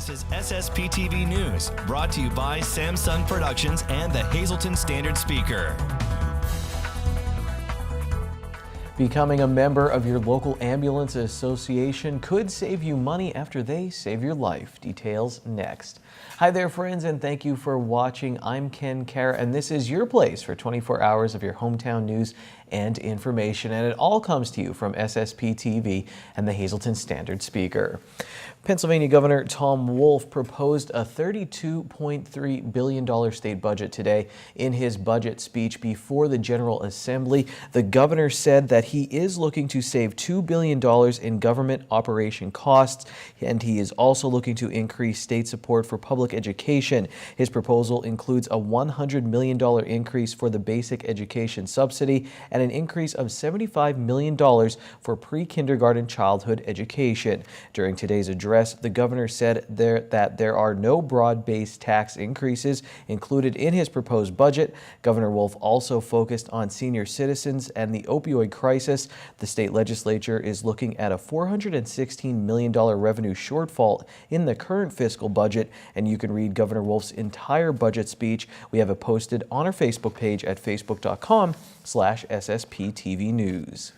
This is SSPTV News, brought to you by Samsung Productions and the Hazleton Standard Speaker. Becoming a member of your local ambulance association could save you money after they save your life. Details next. Hi there, friends, and thank you for watching. I'm Ken Kara, and this is your place for 24 hours of your hometown news and information, and it all comes to you from SSPTV and the Hazleton Standard Speaker. Pennsylvania Governor Tom Wolf proposed a $32.3 billion state budget today. In his budget speech before the General Assembly, the governor said that he is looking to save $2 billion in government operation costs, and he is also looking to increase state support for public education. His proposal includes a $100 million increase for the basic education subsidy and an increase of $75 million for pre-kindergarten childhood education. During today's address, the governor said that there are no broad-based tax increases included in his proposed budget. Governor Wolf also focused on senior citizens and the opioid crisis. The state legislature is looking at a $416 million revenue shortfall in the current fiscal budget, and you can read Governor Wolf's entire budget speech. We have it posted on our Facebook page at facebook.com/SSPTV News.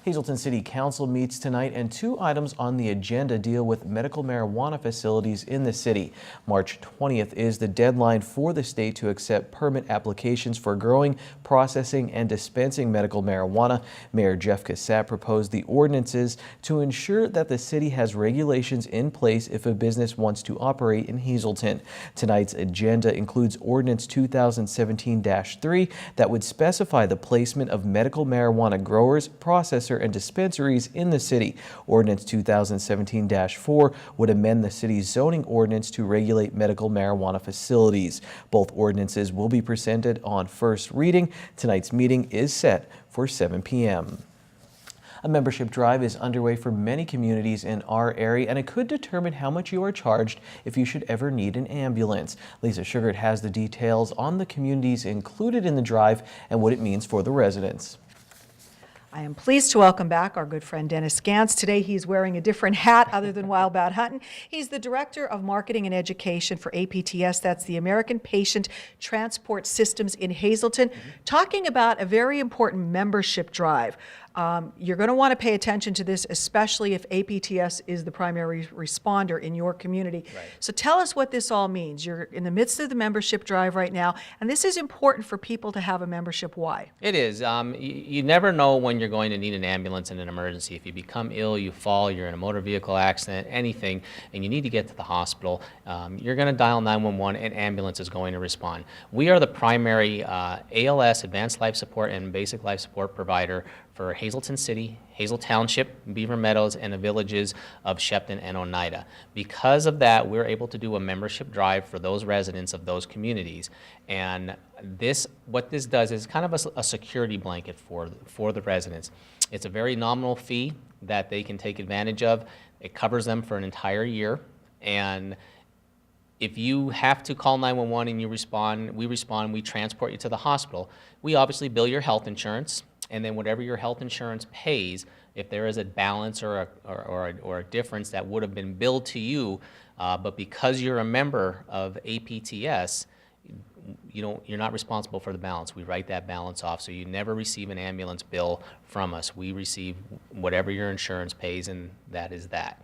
Hazleton City Council meets tonight, and two items on the agenda deal with medical marijuana facilities in the city. March 20th is the deadline for the state to accept permit applications for growing, processing, and dispensing medical marijuana. Mayor Jeff Cassat proposed the ordinances to ensure that the city has regulations in place if a business wants to operate in Hazleton. Tonight's agenda includes Ordinance 2017-3 that would specify the placement of medical marijuana growers, processors, and dispensaries in the city. Ordinance 2017-4 would amend the city's zoning ordinance to regulate medical marijuana facilities. Both ordinances will be presented on first reading. Tonight's meeting is set for 7 p.m. A membership drive is underway for many communities in our area, and it could determine how much you are charged if you should ever need an ambulance. Lisa Sugart has the details on the communities included in the drive and what it means for the residents. I am pleased to welcome back our good friend Dennis Gantz. Today he's wearing a different hat other than Wild Bat Huntin'. He's the Director of Marketing and Education for APTS, that's the American Patient Transport Systems in Hazleton, talking about a very important membership drive. You're going to want to pay attention to this, especially if APTS is the primary responder in your community. Right. So tell us what this all means. You're in the midst of the membership drive right now, and this is important for people to have a membership. Why? It is. You never know when you're going to need an ambulance in an emergency. If you become ill, you fall, you're in a motor vehicle accident, anything, and you need to get to the hospital, you're going to dial 911, and ambulance is going to respond. We are the primary ALS, Advanced Life Support, and Basic Life Support provider for Hazleton City, Hazel Township, Beaver Meadows, and the villages of Shepton and Oneida. Because of that, we're able to do a membership drive for those residents of those communities. And what this does is kind of a security blanket for the residents. It's a very nominal fee that they can take advantage of. It covers them for an entire year. And if you have to call 911 and we transport you to the hospital. We obviously bill your health insurance, and then whatever your health insurance pays, if there is a balance or a difference that would have been billed to you, but because you're a member of APTS, you're not responsible for the balance. We write that balance off, so you never receive an ambulance bill from us. We receive whatever your insurance pays, and that is that.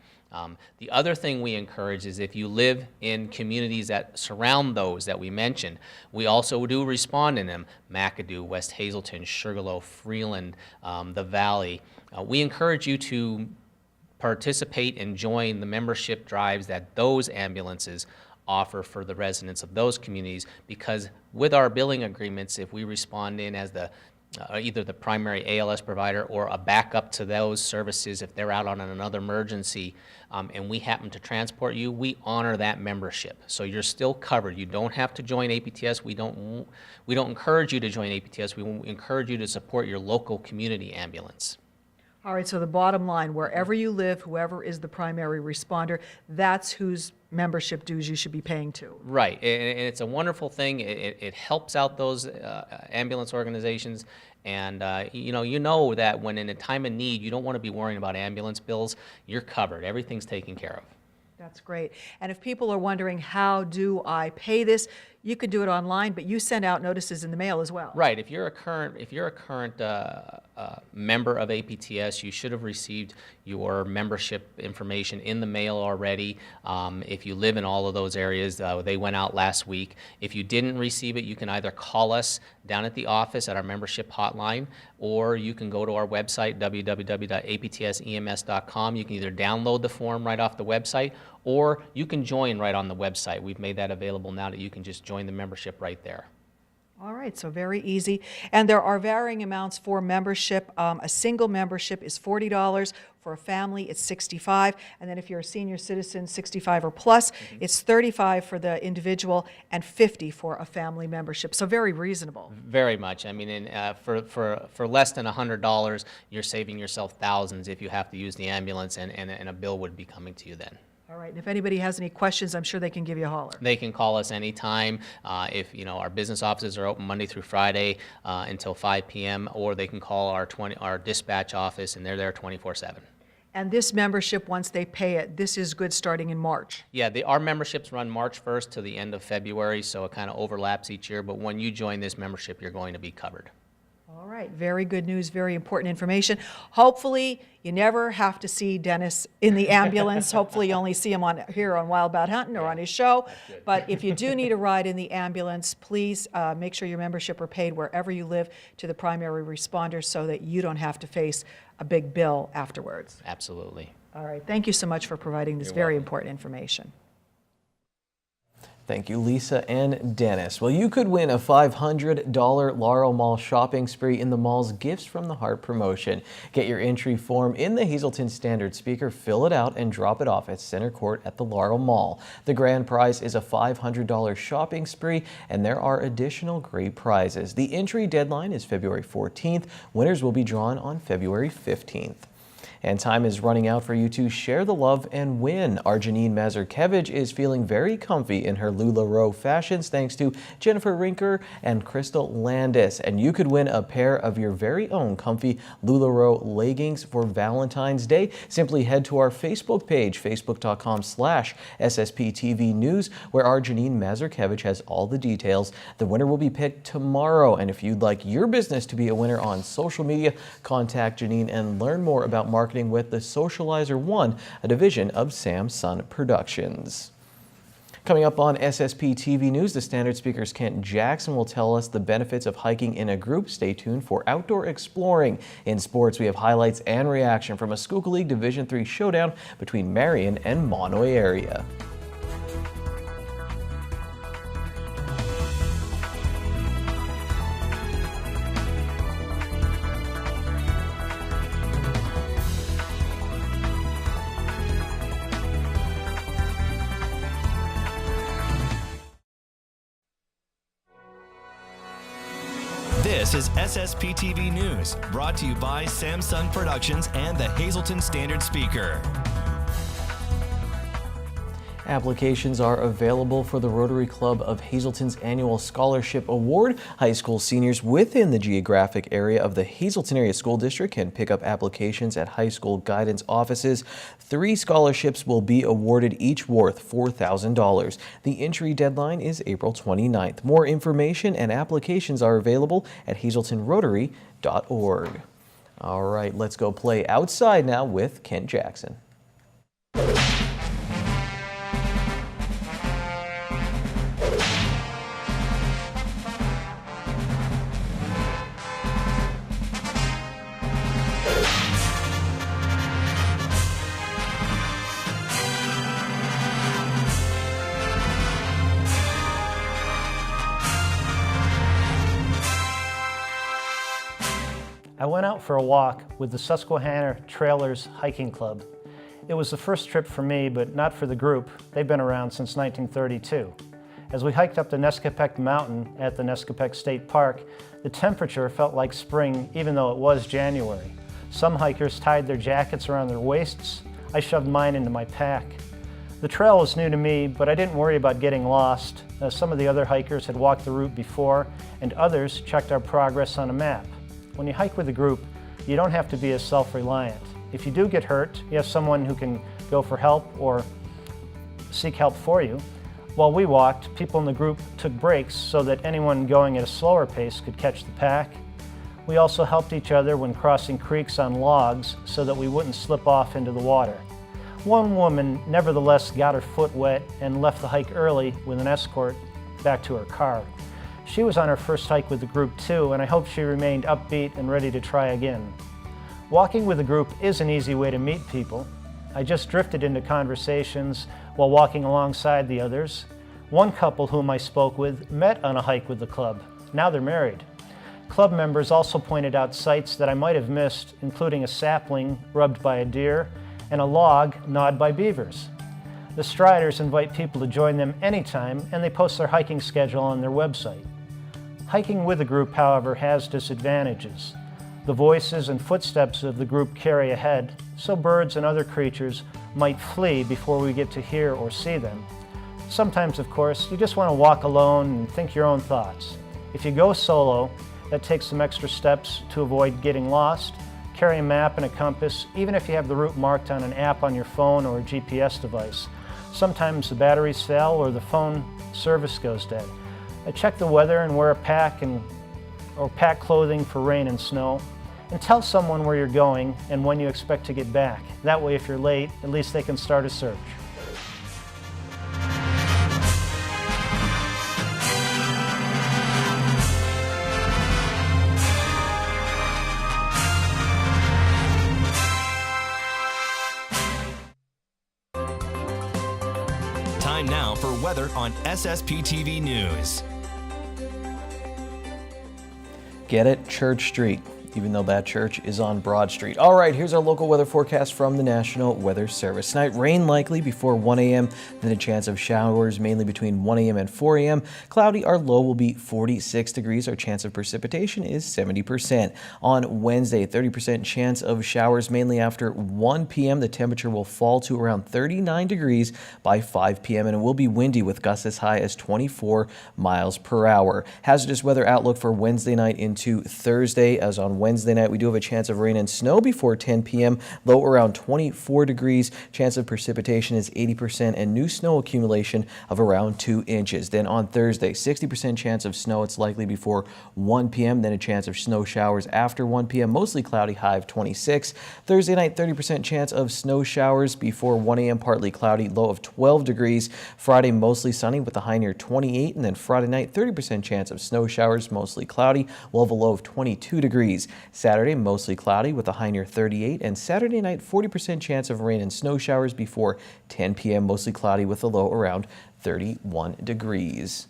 The other thing we encourage is if you live in communities that surround those that we mentioned, we also do respond in them. McAdoo, West Hazleton, Sugarloaf, Freeland, the Valley. We encourage you to participate and join the membership drives that those ambulances offer for the residents of those communities, because with our billing agreements, if we respond in as either the primary ALS provider or a backup to those services if they're out on another emergency, and we happen to transport you, we honor that membership. So you're still covered. You don't have to join APTS. We don't encourage you to join APTS. We encourage you to support your local community ambulance. All right, so the bottom line, wherever you live, whoever is the primary responder, that's whose membership dues you should be paying to. Right, and it's a wonderful thing. It helps out those ambulance organizations, and you know that when in a time of need, you don't want to be worrying about ambulance bills. You're covered. Everything's taken care of. That's great. And if people are wondering, how do I pay this? You could do it online, but you send out notices in the mail as well. Right. If you're a current member of APTS, you should have received your membership information in the mail already. If you live in all of those areas, they went out last week. If you didn't receive it, you can either call us down at the office at our membership hotline, or you can go to our website, www.aptsems.com. You can either download the form right off the website, or you can join right on the website. We've made that available now that you can just join the membership right there. All right, so very easy. And there are varying amounts for membership. A single membership is $40. For a family, it's $65. And then if you're a senior citizen, 65 or plus, it's $35 for the individual and $50 for a family membership. So very reasonable. Very much. I mean, for less than $100, you're saving yourself thousands if you have to use the ambulance, and a bill would be coming to you then. All right, and if anybody has any questions, I'm sure they can give you a holler. They can call us anytime. If our business offices are open Monday through Friday until 5 p.m., or they can call our dispatch office, and they're there 24/7. And this membership, once they pay it, this is good starting in March. Yeah, our memberships run March 1st to the end of February, so it kind of overlaps each year. But when you join this membership, you're going to be covered. All right, very good news, very important information. Hopefully, you never have to see Dennis in the ambulance. Hopefully, you only see him here on Wild About Hunting or on his show. But if you do need a ride in the ambulance, please make sure your membership are paid wherever you live to the primary responders so that you don't have to face a big bill afterwards. Absolutely. All right, thank you so much for providing this very important information. Thank you, Lisa and Dennis. Well, you could win a $500 Laurel Mall shopping spree in the mall's Gifts from the Heart promotion. Get your entry form in the Hazelton Standard Speaker, fill it out, and drop it off at Center Court at the Laurel Mall. The grand prize is a $500 shopping spree, and there are additional great prizes. The entry deadline is February 14th. Winners will be drawn on February 15th. And time is running out for you to share the love and win. Our Janine Mazurkevich is feeling very comfy in her LuLaRoe fashions thanks to Jennifer Rinker and Crystal Landis. And you could win a pair of your very own comfy LuLaRoe leggings for Valentine's Day. Simply head to our Facebook page, facebook.com/SSPTV News, where our Janine Mazurkevich has all the details. The winner will be picked tomorrow. And if you'd like your business to be a winner on social media, contact Janine and learn more about marketing with the Socializer One, a division of Sam Sun Productions. Coming up on SSPTV News, the Standard Speaker's Kent Jackson will tell us the benefits of hiking in a group. Stay tuned for Outdoor Exploring. In sports, we have highlights and reaction from a Schuylkill League Division III showdown between Marion and Monoy area. This is SSPTV News, brought to you by Samsung Productions and the Hazelton Standard Speaker. Applications are available for the Rotary Club of Hazelton's annual Scholarship Award. High school seniors within the geographic area of the Hazelton Area School District can pick up applications at high school guidance offices. 3 scholarships will be awarded, each worth $4,000. The entry deadline is April 29th. More information and applications are available at hazeltonrotary.org. All right, let's go play outside now with Kent Jackson. I went out for a walk with the Susquehanna Trailers Hiking Club. It was the first trip for me, but not for the group. They've been around since 1932. As we hiked up the Nescopec Mountain at the Nescopec State Park, the temperature felt like spring even though it was January. Some hikers tied their jackets around their waists. I shoved mine into my pack. The trail was new to me, but I didn't worry about getting lost. Some of the other hikers had walked the route before, and others checked our progress on a map. When you hike with a group, you don't have to be as self-reliant. If you do get hurt, you have someone who can go for help or seek help for you. While we walked, people in the group took breaks so that anyone going at a slower pace could catch the pack. We also helped each other when crossing creeks on logs so that we wouldn't slip off into the water. One woman nevertheless got her foot wet and left the hike early with an escort back to her car. She was on her first hike with the group too, and I hope she remained upbeat and ready to try again. Walking with a group is an easy way to meet people. I just drifted into conversations while walking alongside the others. One couple whom I spoke with met on a hike with the club. Now they're married. Club members also pointed out sights that I might have missed, including a sapling rubbed by a deer and a log gnawed by beavers. The Striders invite people to join them anytime, and they post their hiking schedule on their website. Hiking with a group, however, has disadvantages. The voices and footsteps of the group carry ahead, so birds and other creatures might flee before we get to hear or see them. Sometimes, of course, you just want to walk alone and think your own thoughts. If you go solo, that takes some extra steps to avoid getting lost. Carry a map and a compass, even if you have the route marked on an app on your phone or a GPS device. Sometimes the batteries fail or the phone service goes dead. Check the weather and wear a pack or pack clothing for rain and snow. And tell someone where you're going and when you expect to get back. That way, if you're late, at least they can start a search. Time now for weather on SSPTV News. Get it? Church Street, even though that church is on Broad Street. All right, here's our local weather forecast from the National Weather Service. Tonight, rain likely before 1 a.m., then a chance of showers mainly between 1 a.m. and 4 a.m. Cloudy, our low will be 46 degrees. Our chance of precipitation is 70%. On Wednesday, 30% chance of showers mainly after 1 p.m. The temperature will fall to around 39 degrees by 5 p.m. and it will be windy with gusts as high as 24 miles per hour. Hazardous weather outlook for Wednesday night into Thursday, as on Wednesday night, we do have a chance of rain and snow before 10 p.m., low around 24 degrees. Chance of precipitation is 80% and new snow accumulation of around 2 inches. Then on Thursday, 60% chance of snow. It's likely before 1 p.m., then a chance of snow showers after 1 p.m., mostly cloudy, high of 26. Thursday night, 30% chance of snow showers before 1 a.m., partly cloudy, low of 12 degrees. Friday, mostly sunny with a high near 28, and then Friday night, 30% chance of snow showers, mostly cloudy. We'll have a low of 22 degrees. Saturday, mostly cloudy with a high near 38, and Saturday night, 40% chance of rain and snow showers before 10 p.m., mostly cloudy with a low around 31 degrees.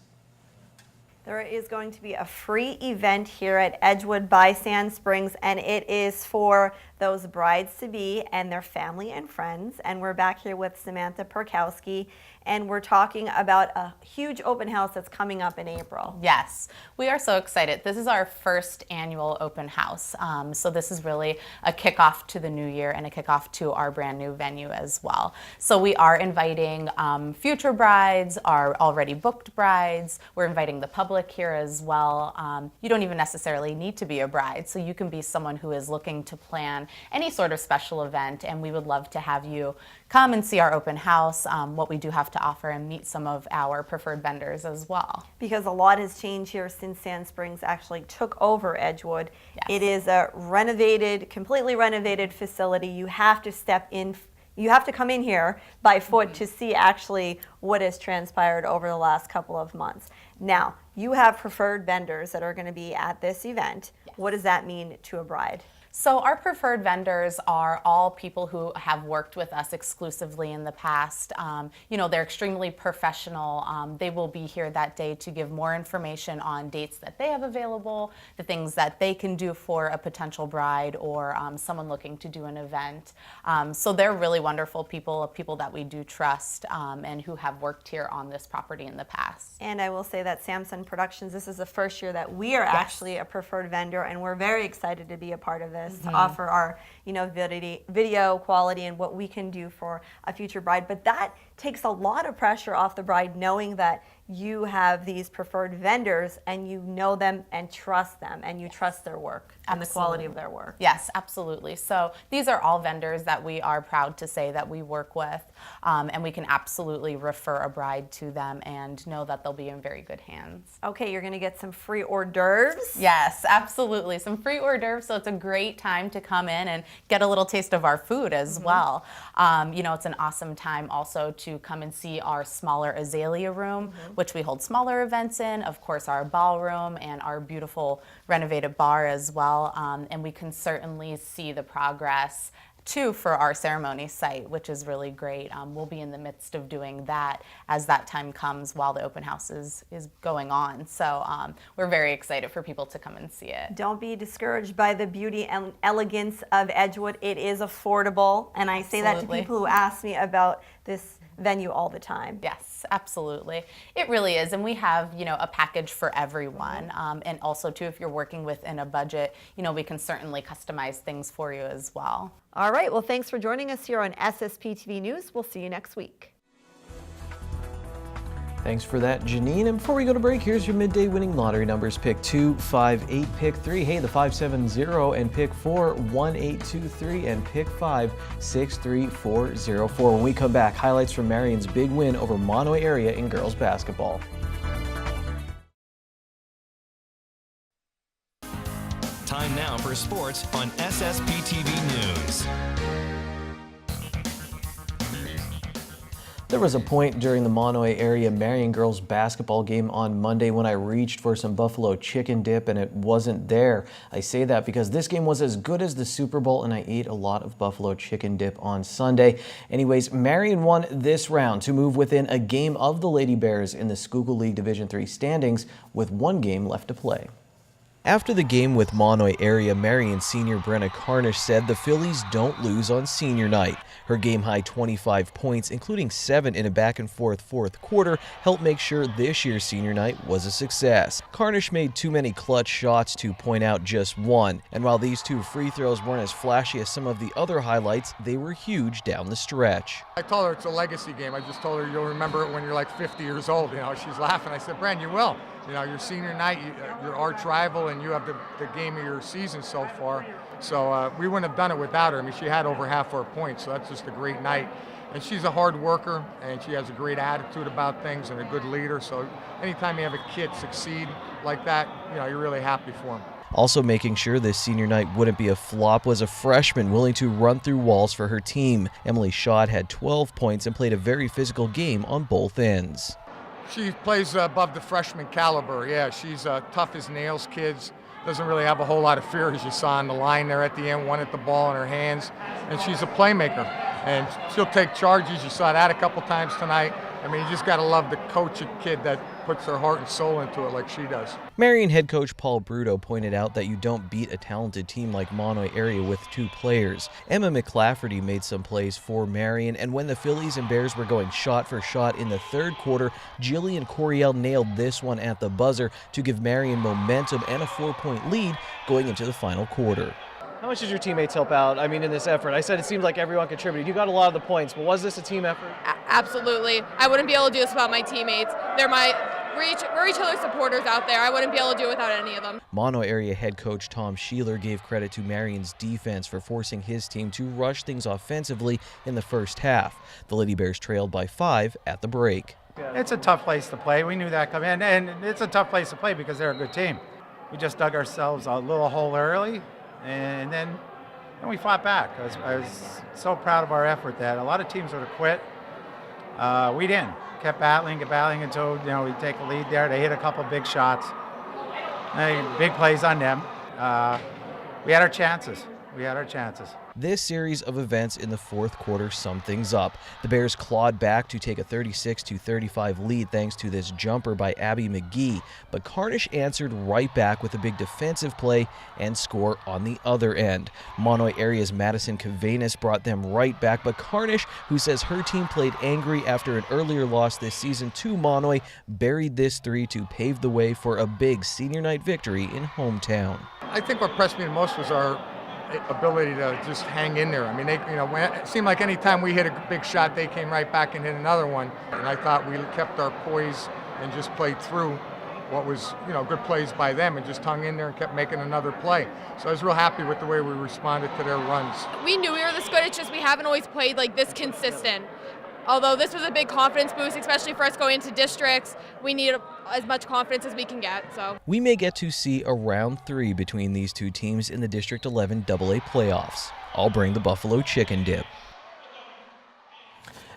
There is going to be a free event here at Edgewood by Sand Springs, and it is for those brides-to-be and their family and friends. And we're back here with Samantha Perkowski, and we're talking about a huge open house that's coming up in April. Yes, we are so excited. This is our first annual open house. So this is really a kickoff to the new year and a kickoff to our brand new venue as well. So we are inviting future brides, our already booked brides. We're inviting the public here as well. You don't even necessarily need to be a bride, so you can be someone who is looking to plan any sort of special event, and we would love to have you come and see our open house, what we do have to offer, and meet some of our preferred vendors as well. Because a lot has changed here since Sand Springs actually took over Edgewood. Yes. It is a renovated, completely renovated facility. You have to step in, you have to come in here by foot to see actually what has transpired over the last couple of months. Now, you have preferred vendors that are going to be at this event. Yes. What does that mean to a bride? So our preferred vendors are all people who have worked with us exclusively in the past. You know, they're extremely professional. They will be here that day to give more information on dates that they have available, the things that they can do for a potential bride or someone looking to do an event. So they're really wonderful people that we do trust and who have worked here on this property in the past. And I will say that Samson Productions, this is the first year that we are actually a preferred vendor, and we're very excited to be a part of this. To offer our, video quality and what we can do for a future bride. But that takes a lot of pressure off the bride, knowing that, you have these preferred vendors and you know them and trust them and you trust their work and the quality of their work. Yes, absolutely. So these are all vendors that we are proud to say that we work with, and we can absolutely refer a bride to them and know that they'll be in very good hands. Okay, you're gonna get some free hors d'oeuvres. Yes, absolutely. Some free hors d'oeuvres, so it's a great time to come in and get a little taste of our food as well. You know, it's an awesome time also to come and see our smaller azalea room, which we hold smaller events in, of course our ballroom and our beautiful renovated bar as well. And we can certainly see the progress too for our ceremony site, which is really great. We'll be in the midst of doing that as that time comes while the open house is going on. So we're very excited for people to come and see it. Don't be discouraged by the beauty and elegance of Edgewood. It is affordable, and I say that to people who ask me about this venue all the time. Yes, absolutely. It really is, and we have, you know, a package for everyone. And also too, if you're working within a budget, you know, we can certainly customize things for you as well. All right, well, thanks for joining us here on SSPTV News. We'll see you next week. Thanks for that, Janine. And before we go to break, here's your midday winning lottery numbers. Pick 2, 5, 8, pick 3. Hey, the 570 and pick 4, 1, 8, 2, 3, and pick 5, 6, 3, 4, 0, 4. When we come back, highlights from Marion's big win over Monomoy area in girls basketball. Time now for sports on SSPTV News. There was a point during the Monomoy area Marion girls basketball game on Monday when I reached for some buffalo chicken dip and it wasn't there. I say that because this game was as good as the Super Bowl and I ate a lot of buffalo chicken dip on Sunday. Anyways, Marion won this round to move within a game of the Lady Bears in the Schuylkill League Division III standings with one game left to play. After the game with Monomoy area, Marion senior Brenna Carnish said the Phillies don't lose on senior night. Her game-high 25 points, including 7 in a back-and-forth fourth quarter, helped make sure this year's senior night was a success. Carnish made too many clutch shots to point out just one, and while these 2 free throws weren't as flashy as some of the other highlights, they were huge down the stretch. I told her it's a legacy game. I just told her you'll remember it when you're like 50 years old. You know, she's laughing. I said, Bren, you will. You know, your senior night, your arch rival, and you have the game of your season so far. So we wouldn't have done it without her. I mean, she had over half her points, so that's just a great night. And she's a hard worker, and she has a great attitude about things and a good leader. So anytime you have a kid succeed like that, you know, you're really happy for him. Also making sure this senior night wouldn't be a flop was a freshman willing to run through walls for her team. Emily Schott had 12 points and played a very physical game on both ends. She plays above the freshman caliber. Yeah, she's tough as nails, kids. Doesn't really have a whole lot of fear, as you saw on the line there at the end, wanted the ball in her hands. And she's a playmaker, and she'll take charges. You saw that a couple times tonight. I mean, you just got to love to coach a kid that puts their heart and soul into it like she does. Marion head coach Paul Bruto pointed out that you don't beat a talented team like Monomoy area with 2 players. Emma McClafferty made some plays for Marion, and when the Phillies and Bears were going shot for shot in the third quarter, Jillian Coriel nailed this one at the buzzer to give Marion momentum and a 4-point lead going into the final quarter. How much did your teammates help out, I mean, in this effort? I said it seemed like everyone contributed. You got a lot of the points, but was this a team effort? Absolutely. I wouldn't be able to do this without my teammates. We're each other's supporters out there. I wouldn't be able to do it without any of them. Mono area head coach Tom Sheeler gave credit to Marion's defense for forcing his team to rush things offensively in the first half. The Lady Bears trailed by 5 at the break. It's a tough place to play. We knew that coming in, and it's a tough place to play because they're a good team. We just dug ourselves a little hole early, and then we fought back. I was so proud of our effort that a lot of teams would have quit. We didn't. Kept battling until we take a lead there. They hit a couple big shots, big plays on them. We had our chances. This series of events in the fourth quarter summed things up. The Bears clawed back to take a 36-35 lead thanks to this jumper by Abby McGee, but Carnish answered right back with a big defensive play and score on the other end. Monomoy area's Madison Cavanis brought them right back, but Carnish, who says her team played angry after an earlier loss this season to Monomoy, buried this 3 to pave the way for a big senior night victory in hometown. I think what impressed me the most was our ability to just hang in there. I mean, when it seemed like any time we hit a big shot, they came right back and hit another one. And I thought we kept our poise and just played through what was, good plays by them and just hung in there and kept making another play. So I was real happy with the way we responded to their runs. We knew we were this good, it's just we haven't always played like this consistent. Although this was a big confidence boost, especially for us going into districts, we need as much confidence as we can get. So We may get to see a round 3 between these two teams in the District 11 AA playoffs. I'll bring the Buffalo Chicken Dip.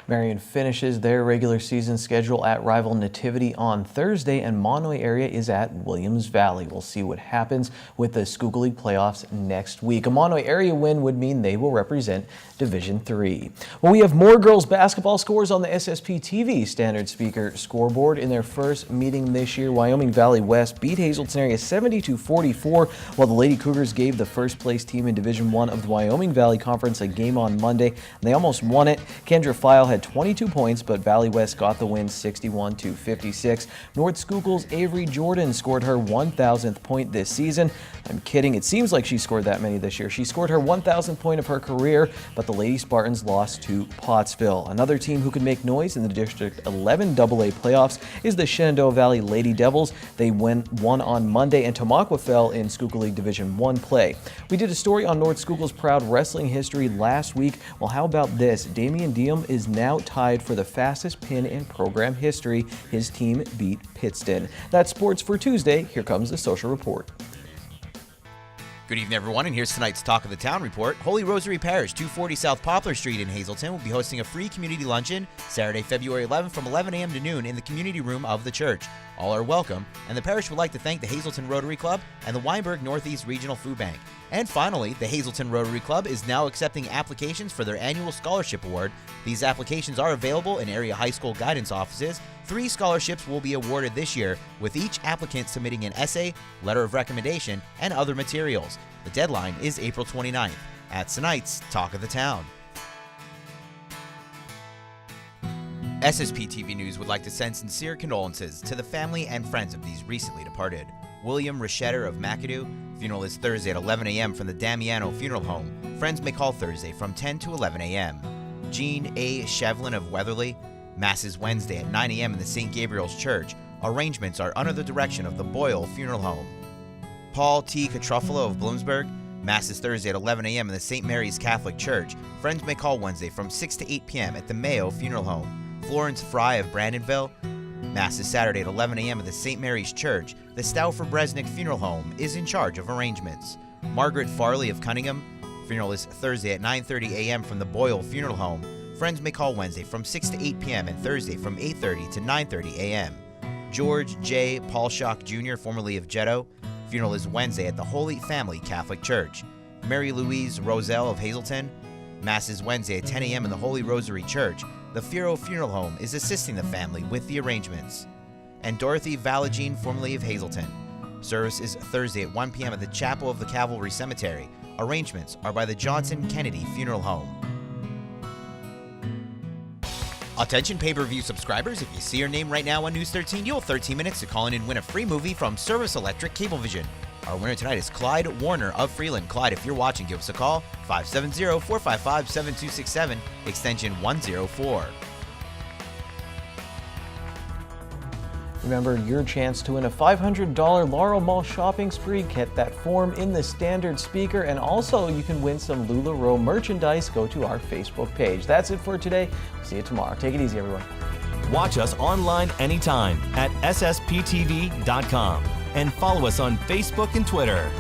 Marion finishes their regular season schedule at rival Nativity on Thursday, and Monoy area is at Williams Valley. We'll see what happens with the Schuylkill League playoffs next week. A Monoy area win would mean they will represent Division III. Well, we have more girls basketball scores on the SSPTV standard speaker scoreboard. In their first meeting this year, Wyoming Valley West beat Hazleton area 70-44, while the Lady Cougars gave the first place team in Division I of the Wyoming Valley Conference a game on Monday. They almost won it. Kendra File had 22 points, but Valley West got the win 61-56. North Schuylkill's Avery Jordan scored her 1,000th point this season. I'm kidding, it seems like she scored that many this year. She scored her 1,000th point of her career, but the Lady Spartans lost to Pottsville. Another team who could make noise in the District 11 AA playoffs is the Shenandoah Valley Lady Devils. They won on Monday, and Tamaqua fell in Schuylkill League Division I play. We did a story on North Schuylkill's proud wrestling history last week. Well, how about this? Damian Diem is now tied for the fastest pin in program history. His team beat Pittston. That's sports for Tuesday. Here comes the social report. Good evening, everyone, and here's tonight's Talk of the Town report. Holy Rosary Parish, 240 South Poplar Street in Hazleton, will be hosting a free community luncheon Saturday, February 11th from 11 a.m. to noon in the community room of the church. All are welcome, and the parish would like to thank the Hazleton Rotary Club and the Weinberg Northeast Regional Food Bank. And finally, the Hazleton Rotary Club is now accepting applications for their annual scholarship award. These applications are available in area high school guidance offices. 3 scholarships will be awarded this year, with each applicant submitting an essay, letter of recommendation, and other materials. The deadline is April 29th. That's tonight's Talk of the Town. SSPTV News would like to send sincere condolences to the family and friends of these recently departed. William Richetter of McAdoo. Funeral is Thursday at 11 a.m. from the Damiano Funeral Home. Friends may call Thursday from 10 to 11 a.m. Jean A. Shevlin of Weatherly. Mass is Wednesday at 9 a.m. in the St. Gabriel's Church. Arrangements are under the direction of the Boyle Funeral Home. Paul T. Catruffalo of Bloomsburg. Mass is Thursday at 11 a.m. in the St. Mary's Catholic Church. Friends may call Wednesday from 6 to 8 p.m. at the Mayo Funeral Home. Florence Fry of Brandonville. Mass is Saturday at 11 a.m. at the St. Mary's Church. The Stauffer Bresnik Funeral Home is in charge of arrangements. Margaret Farley of Cunningham. Funeral is Thursday at 9:30 a.m. from the Boyle Funeral Home. Friends may call Wednesday from 6 to 8 p.m. and Thursday from 8:30 to 9:30 a.m. George J. Paulshock Jr., formerly of Jetto. Funeral is Wednesday at the Holy Family Catholic Church. Mary Louise Roselle of Hazleton. Mass is Wednesday at 10 a.m. in the Holy Rosary Church. The Firo Funeral Home is assisting the family with the arrangements. And Dorothy Valagine, formerly of Hazleton. Service is Thursday at 1 p.m. at the Chapel of the Cavalry Cemetery. Arrangements are by the Johnson Kennedy Funeral Home. Attention pay-per-view subscribers, if you see your name right now on News 13, you'll have 13 minutes to call in and win a free movie from Service Electric Cablevision. Our winner tonight is Clyde Warner of Freeland. Clyde, if you're watching, give us a call, 570-455-7267, extension 104. Remember your chance to win a $500 Laurel Mall shopping spree. Get that form in the standard speaker, and also you can win some LuLaRoe merchandise. Go to our Facebook page. That's it for today. See you tomorrow. Take it easy, everyone. Watch us online anytime at ssptv.com and follow us on Facebook and Twitter.